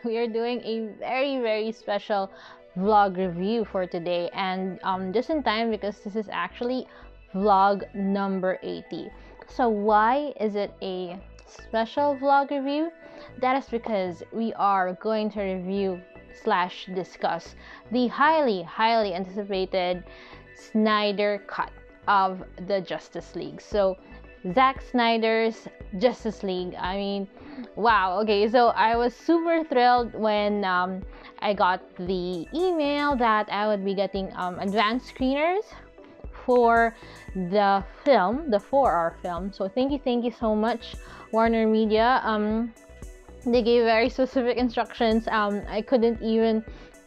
we are doing a very special vlog review for today, and just in time because this is actually vlog number 80. So why is it a special vlog review? That is because we are going to review slash discuss the highly anticipated Snyder cut of the Justice League. So Zack Snyder's Justice League. I mean, wow. Okay, so I was super thrilled when I got the email that I would be getting advanced screeners for the film, the 4-hour film. So thank you so much, Warner Media. They gave very specific instructions. I couldn't even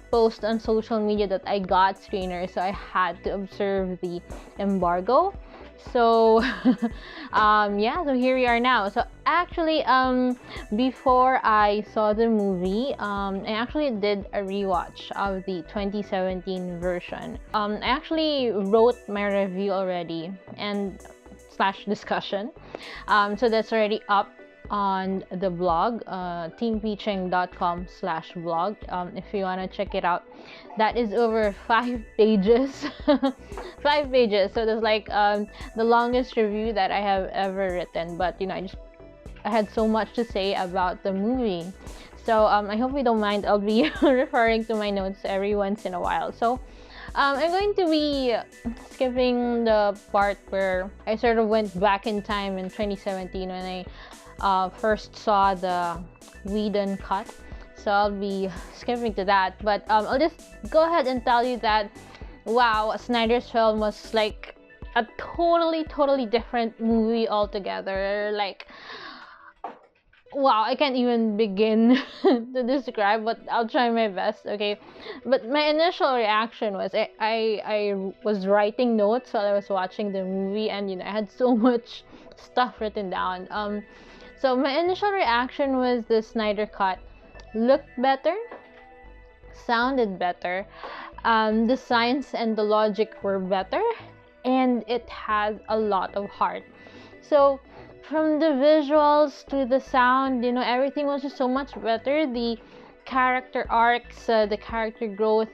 post on social media that I got screeners, so I had to observe the embargo. So yeah, so here we are now. So actually before I saw the movie, I actually did a rewatch of the 2017 version. I actually wrote my review already and slash discussion, so that's already up on the blog, teampeaching.com/blog. If you want to check it out, that is over 5 pages. 5 pages, so that's like the longest review that I have ever written. But you know, I had so much to say about the movie, so I hope you don't mind. I'll be referring to my notes every once in a while. So I'm going to be skipping the part where I sort of went back in time in 2017 when I first saw the Whedon cut. So I'll be skipping to that, but I'll just go ahead and tell you that wow, Snyder's film was like a totally different movie altogether. Like, wow, I can't even begin to describe, but I'll try my best. Okay, but my initial reaction was I was writing notes while I was watching the movie, and you know, I had so much stuff written down. So my initial reaction was the Snyder cut looked better, sounded better, the science and the logic were better, and it has a lot of heart. So from the visuals to the sound, you know, everything was just so much better. The character arcs, the character growth,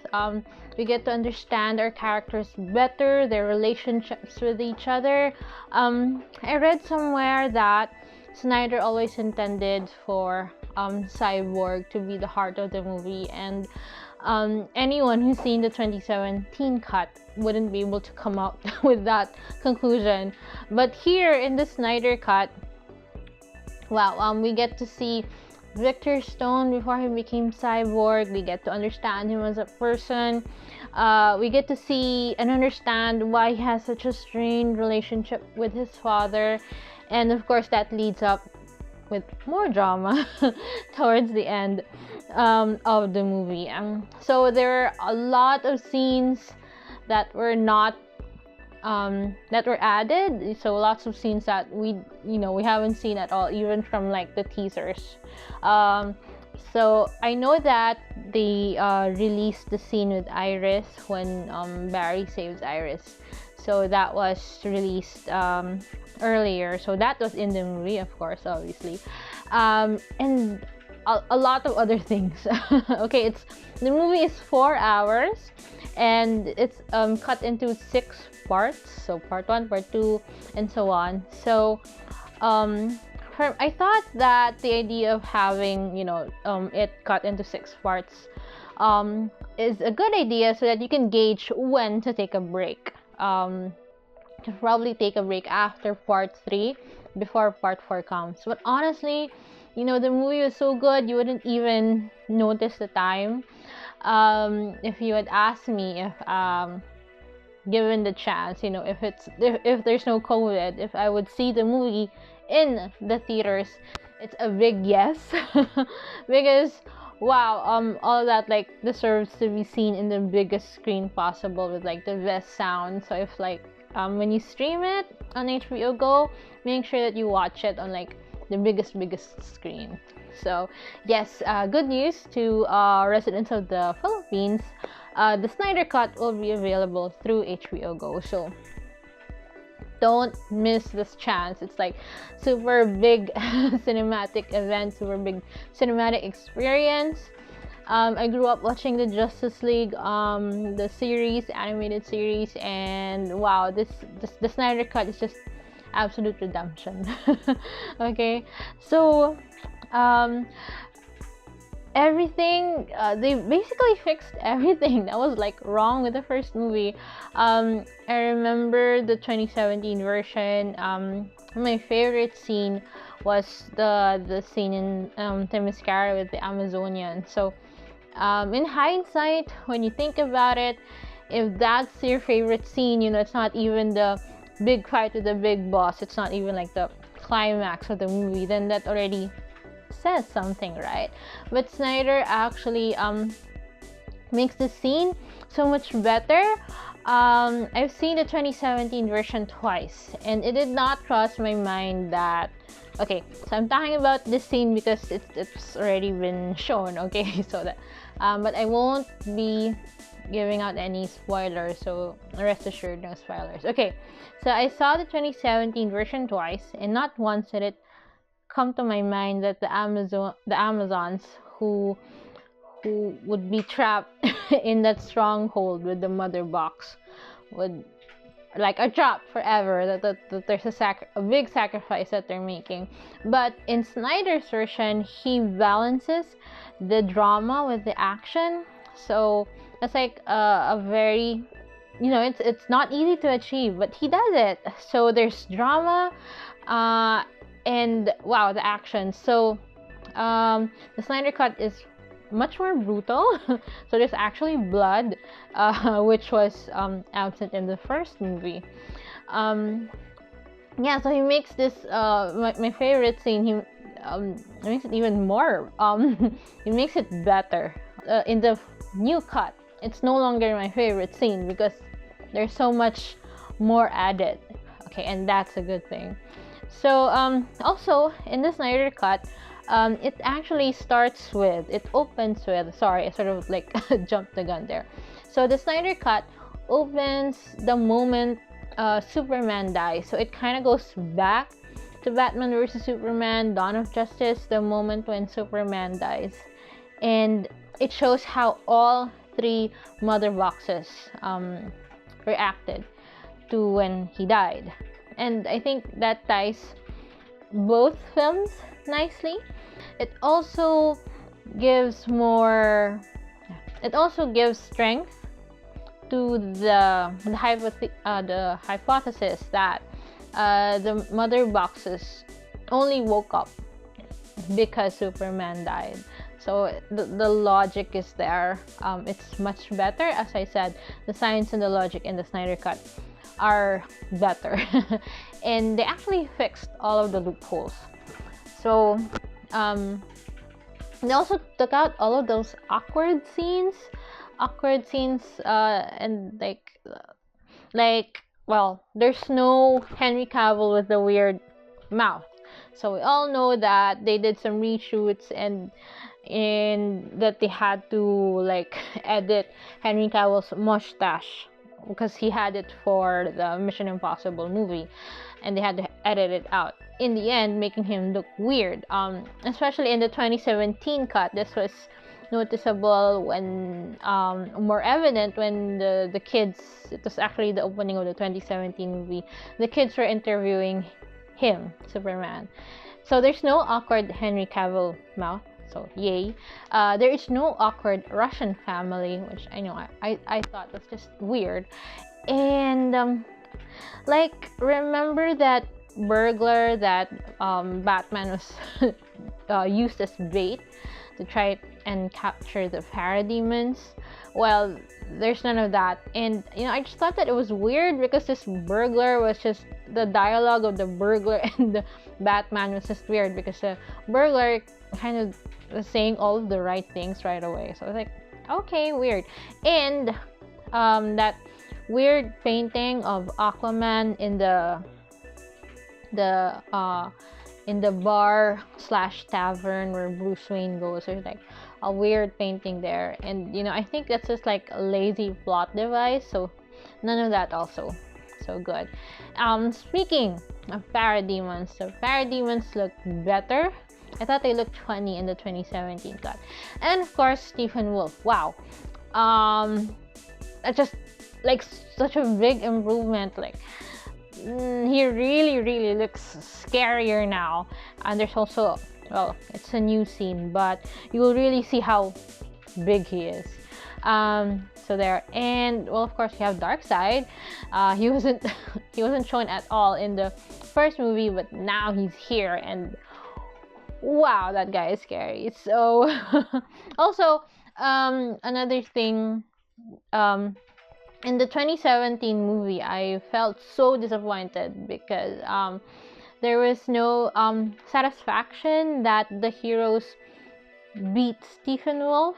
we get to understand our characters better, their relationships with each other. I read somewhere that Snyder always intended for Cyborg to be the heart of the movie, and anyone who's seen the 2017 cut wouldn't be able to come out with that conclusion. But here in the Snyder cut, wow, we get to see Victor Stone before he became Cyborg. We get to understand him as a person. We get to see and understand why he has such a strained relationship with his father. And of course, that leads up with more drama towards the end of the movie. So there are a lot of scenes that were not that were added. So lots of scenes that we haven't seen at all, even from like the teasers. So I know that they released the scene with Iris when Barry saves Iris. So that was released earlier. So that was in the movie, of course, obviously. And a lot of other things. Okay, the movie is 4 hours, and it's cut into 6 parts. So part 1, part 2, and so on. So I thought that the idea of having it cut into 6 parts is a good idea, so that you can gauge when to take a break. To probably take a break after part 3 before part 4 comes. But honestly, the movie was so good you wouldn't even notice the time. If you had asked me if given the chance, if there's no COVID, if I would see the movie in the theaters, it's a big yes. Because wow, all that like deserves to be seen in the biggest screen possible with like the best sound. So if like when you stream it on HBO Go, make sure that you watch it on like the biggest screen. So yes, good news to residents of the Philippines. The Snyder cut will be available through HBO Go. So Don't miss this chance. It's like super big cinematic event, super big cinematic experience. I grew up watching the Justice League, the series, animated series, and wow, this the Snyder Cut is just absolute redemption. Okay, so everything, they basically fixed everything that was like wrong with the first movie. I remember the 2017 version. My favorite scene was the scene in Themyscira with the Amazonian. So in hindsight, when you think about it, if that's your favorite scene, it's not even the big fight with the big boss, it's not even like the climax of the movie, then that already says something, right? But Snyder actually makes the scene so much better. I've seen the 2017 version twice, and it did not cross my mind that, okay, so I'm talking about this scene because it's already been shown, okay? So that but I won't be giving out any spoilers, so rest assured, no spoilers. Okay, so I saw the 2017 version twice, and not once did it come to my mind that the Amazons who would be trapped in that stronghold with the mother box would are trapped forever, that there's a big sacrifice that they're making. But in Snyder's version, he balances the drama with the action, so it's like a very, it's not easy to achieve, but he does it. So there's drama, and wow, the action. So the Snyder Cut is much more brutal. So there's actually blood, which was absent in the first movie. Yeah, so he makes this my favorite scene. He makes it even more. He makes it better. In the new cut, it's no longer my favorite scene because there's so much more added. Okay, and that's a good thing. So also in the Snyder Cut, it actually opens with, sorry, I sort of like jumped the gun there. So the Snyder Cut opens the moment Superman dies. So it kind of goes back to Batman vs. Superman, Dawn of Justice, the moment when Superman dies. And it shows how all three mother boxes reacted to when he died. And I think that ties both films nicely. It also gives strength to the hypothesis that the mother boxes only woke up because Superman died. So the logic is there. It's much better. As I said, the science and the logic in the Snyder Cut are better. And they actually fixed all of the loopholes. So they also took out all of those awkward scenes, and well, there's no Henry Cavill with the weird mouth. So we all know that they did some reshoots and that they had to edit Henry Cavill's mustache because he had it for the Mission Impossible movie, and they had to edit it out. In the end, making him look weird. Especially in the 2017 cut, this was noticeable when more evident when the kids. It was actually the opening of the 2017 movie. The kids were interviewing him, Superman. So there's no awkward Henry Cavill mouth. So yay. There is no awkward Russian family, which I know I thought was just weird. And remember that burglar that Batman was used as bait to try and capture the parademons? Well, there's none of that. And I just thought that it was weird because this burglar was just, the dialogue of the burglar and the Batman was just weird because the burglar kind of was saying all of the right things right away. So I was like, okay, weird. And that weird painting of Aquaman in the bar / tavern where Bruce Wayne goes. There's a weird painting there, and I think that's just a lazy plot device. So none of that also. so good. Speaking of parademons, so parademons look better. I thought they looked funny in the 2017 cut. And of course, Stephen Wolf. Wow. That's just like such a big improvement. Like, he really looks scarier now. And there's also, well, it's a new scene, but you will really see how big he is. So there, and well, of course, you have Darkseid. He wasn't he wasn't shown at all in the first movie, but now he's here, and wow, that guy is scary. So also, another thing, in the 2017 movie, I felt so disappointed because there was no satisfaction that the heroes beat Stephen Wolf.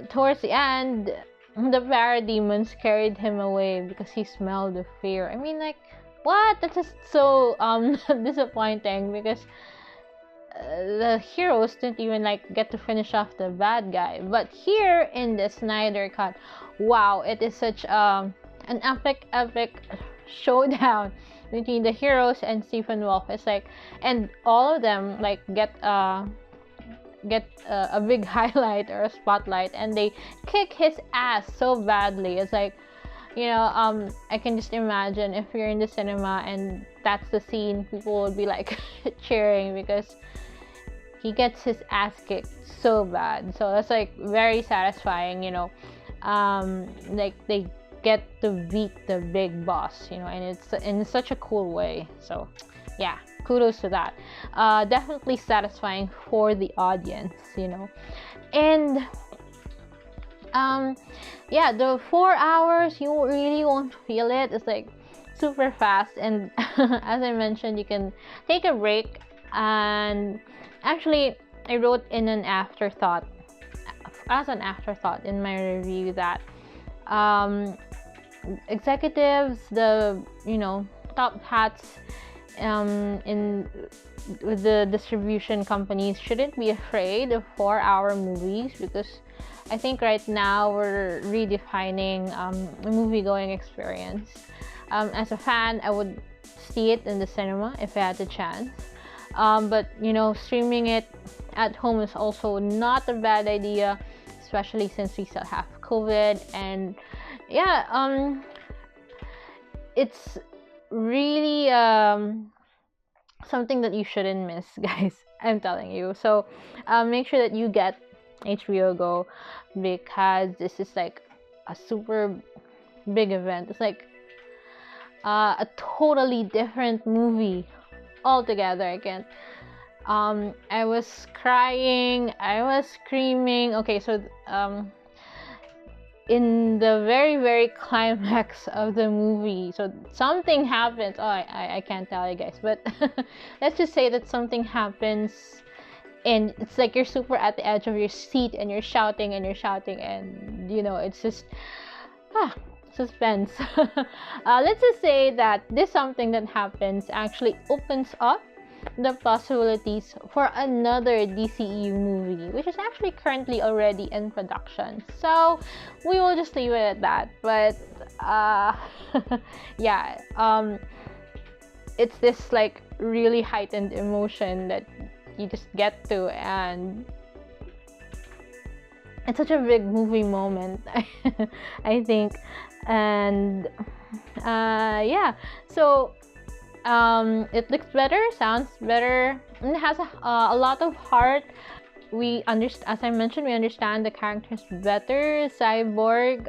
Towards the end, the parademons carried him away because he smelled the fear. I mean, like, what? That's just so disappointing because the heroes didn't even like get to finish off the bad guy. But here in the Snyder cut, wow, it is such an epic showdown between the heroes and Stephen Wolf. It's like, and all of them like get a big highlight or a spotlight, and they kick his ass so badly. It's like, I can just imagine if you're in the cinema and that's the scene, people would be like cheering because he gets his ass kicked so bad. So that's like very satisfying, like they get to beat the big boss, and it's in such a cool way. So yeah, kudos to that. Definitely satisfying for the audience, and the 4 hours, you really won't feel it. It's like super fast, and as I mentioned, you can take a break. And actually, I wrote in as an afterthought in my review that executives, the top hats with the distribution companies shouldn't be afraid of 4-hour movies, because I think right now we're redefining the movie-going experience. As a fan, I would see it in the cinema if I had the chance. But streaming it at home is also not a bad idea, especially since we still have COVID. And yeah, it's really something that you shouldn't miss, guys. I'm telling you. So make sure that you get HBO Go, because this is like a super big event. It's like a totally different movie altogether. Again, I was crying, I was screaming. Okay, so in the very climax of the movie, so something happens. I can't tell you guys, but let's just say that something happens, and it's like you're super at the edge of your seat, and you're shouting, and it's just suspense. Let's just say that this something that happens actually opens up the possibilities for another DCEU movie, which is actually currently already in production. So we will just leave it at that. But yeah, it's this like really heightened emotion that you just get to, and it's such a big movie moment. I think. And yeah, so it looks better, sounds better, and it has a lot of heart. We understand, as I mentioned, we understand the characters better. Cyborg,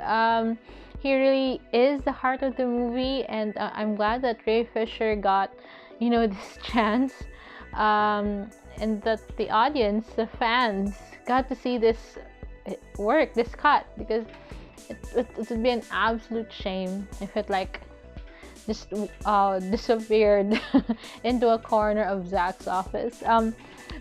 he really is the heart of the movie, and I'm glad that Ray Fisher got this chance, and that the audience, the fans, got to see this work, this cut, because it would be an absolute shame if it like just disappeared into a corner of Zack's office.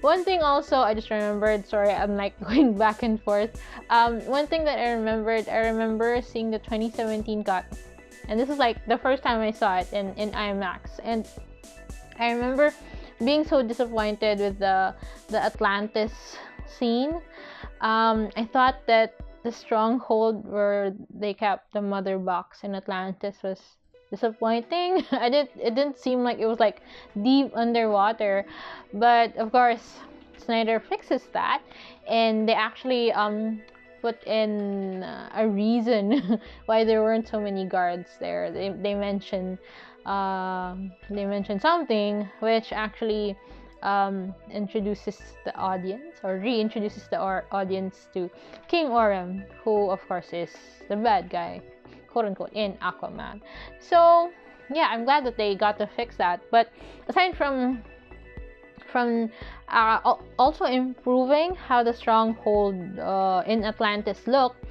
One thing also I just remembered, sorry, I'm like going back and forth. One thing that I remember seeing the 2017 cut, and this is like the first time I saw it in IMAX, and I remember being so disappointed with the Atlantis scene. I thought that the stronghold where they kept the mother box in Atlantis was disappointing. It didn't seem like it was like deep underwater, but of course Snyder fixes that, and they actually put in a reason why there weren't so many guards there. They mentioned something which actually introduces the audience, or reintroduces the audience to King Orem, who of course is the bad guy, quote unquote, in Aquaman. So yeah, I'm glad that they got to fix that. But aside from also improving how the stronghold in Atlantis looked,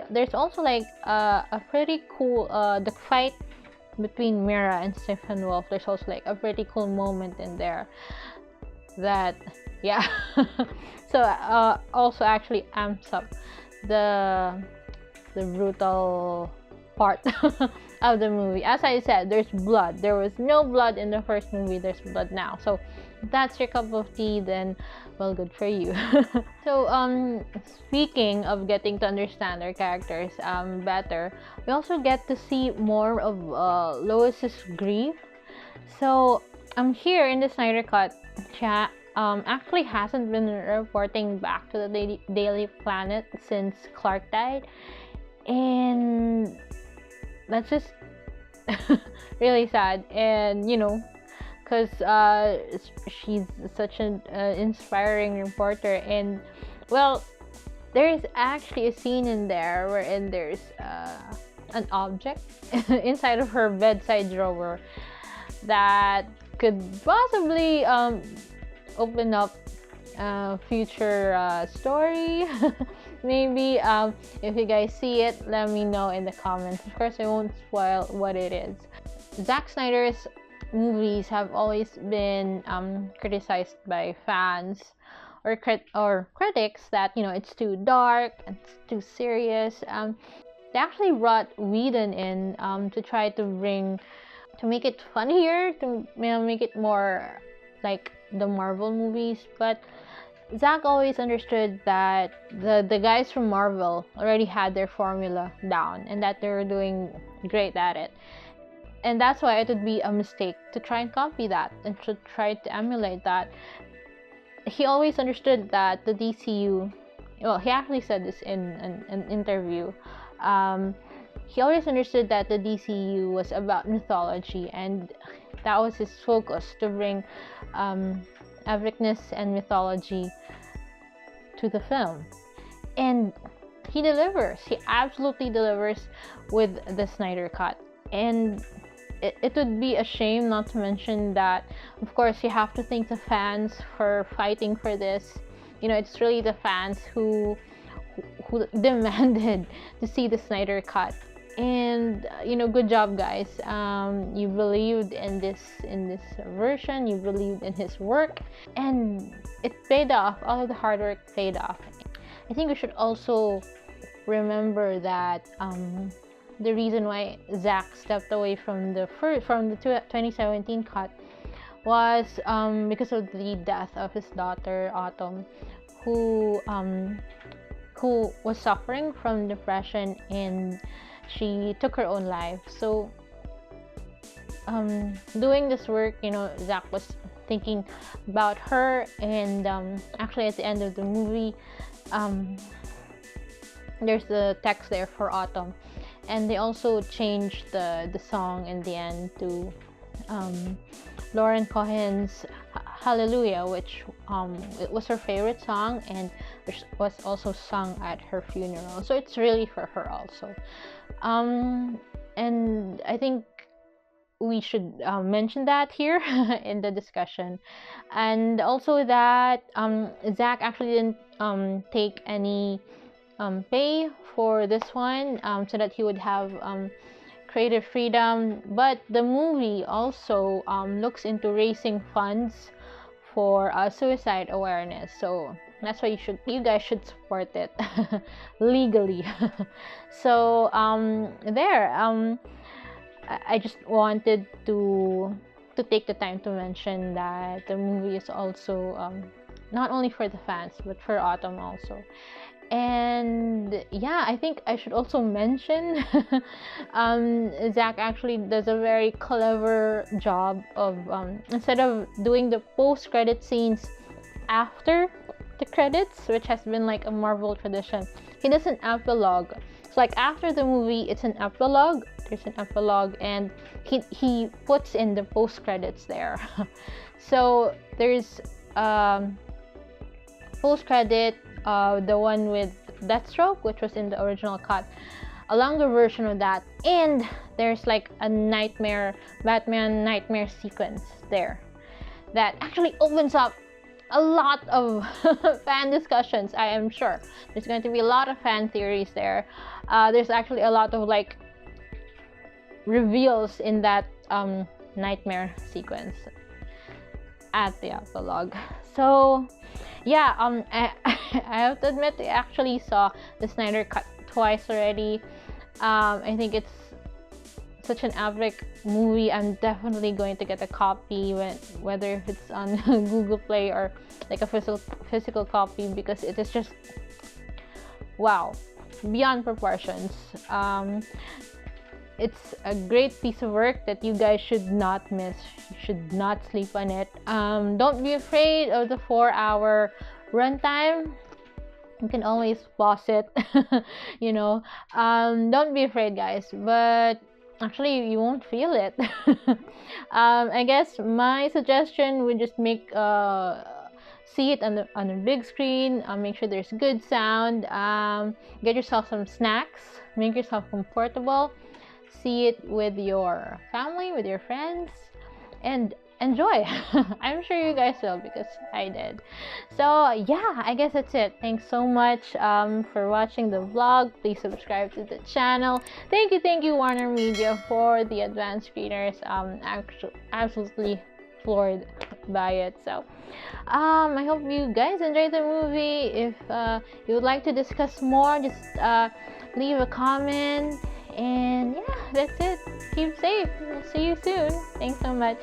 there's also like a pretty cool the fight between Mira and Steppenwolf. There's also like a pretty cool moment in there that, yeah. So also actually amps up the brutal part of the movie. As I said, there's blood. There was no blood in the first movie. There's blood now. So if that's your cup of tea, then well, good for you. So speaking of getting to understand our characters better, we also get to see more of Lois's grief. So here in the Snyder Cut, she actually hasn't been reporting back to the Daily Planet since Clark died, and that's just really sad. And you know, because she's such an inspiring reporter, and well, there's actually a scene in there wherein there's an object inside of her bedside drawer that could possibly open up future story. Maybe if you guys see it, let me know in the comments. Of course, I won't spoil what it is. Zack Snyder's movies have always been criticized by fans or critics that, you know, it's too dark, it's too serious. They actually brought Whedon in to try to make it funnier, to make it more like the Marvel movies. But Zack always understood that the guys from Marvel already had their formula down and that they were doing great at it. And that's why it would be a mistake to try and copy that and to try to emulate that. He always understood that the DCU, well, he actually said this in an interview. He always understood that the DCU was about mythology, and that was his focus, to bring epicness and mythology to the film. And he delivers. He absolutely delivers with the Snyder Cut. And it would be a shame not to mention that, of course, you have to thank the fans for fighting for this. You know, it's really the fans who demanded to see the Snyder Cut. And you know, good job, guys. You believed in this version. You believed in his work, and it paid off. All of the hard work paid off. I think we should also remember that the reason why Zack stepped away from the 2017 cut was because of the death of his daughter Autumn, who was suffering from depression, and she took her own life. So doing this work, you know, Zack was thinking about her. And actually at the end of the movie, there's the text there for Autumn, and they also changed the song in the end to Lauren Cohen's Hallelujah, which it was her favorite song, and which was also sung at her funeral. So it's really for her also. And I think we should mention that here in the discussion. And also that Zack actually didn't take any pay for this one, so that he would have creative freedom. But the movie also looks into raising funds for suicide awareness, so that's why you guys should support it legally. So I just wanted to take the time to mention that the movie is also not only for the fans but for Autumn also. And yeah, I think I should also mention Zack actually does a very clever job of instead of doing the post-credit scenes after the credits, which has been like a Marvel tradition, he does an epilogue. So like after the movie, it's an epilogue. There's an epilogue, and he puts in the post-credits there. So there's post-credit, the one with Deathstroke, which was in the original cut, a longer version of that, and there's like a Batman nightmare sequence there that actually opens up a lot of fan discussions. I am sure there's going to be a lot of fan theories there. There's actually a lot of like reveals in that nightmare sequence at the epilogue. So yeah, I have to admit I actually saw the Snyder cut twice already. I think it's such an epic movie. I'm definitely going to get a copy, whether it's on Google Play or like a physical copy, because it is just wow, beyond proportions. It's a great piece of work that you guys should not miss. You should not sleep on it. Don't be afraid of the 4-hour runtime. You can always pause it. You know, don't be afraid, guys. But actually, you won't feel it. I guess my suggestion would just make see it on the big screen. Make sure there's good sound. Get yourself some snacks. Make yourself comfortable. See it with your family, with your friends, and enjoy. I'm sure you guys will, because I did. So yeah, I guess that's it. Thanks so much for watching the vlog. Please subscribe to the channel. Thank you Warner Media for the advanced screeners. Actually absolutely floored by it. So I hope you guys enjoyed the movie. If you would like to discuss more, just leave a comment. And yeah, that's it. Keep safe. We'll see you soon. Thanks so much.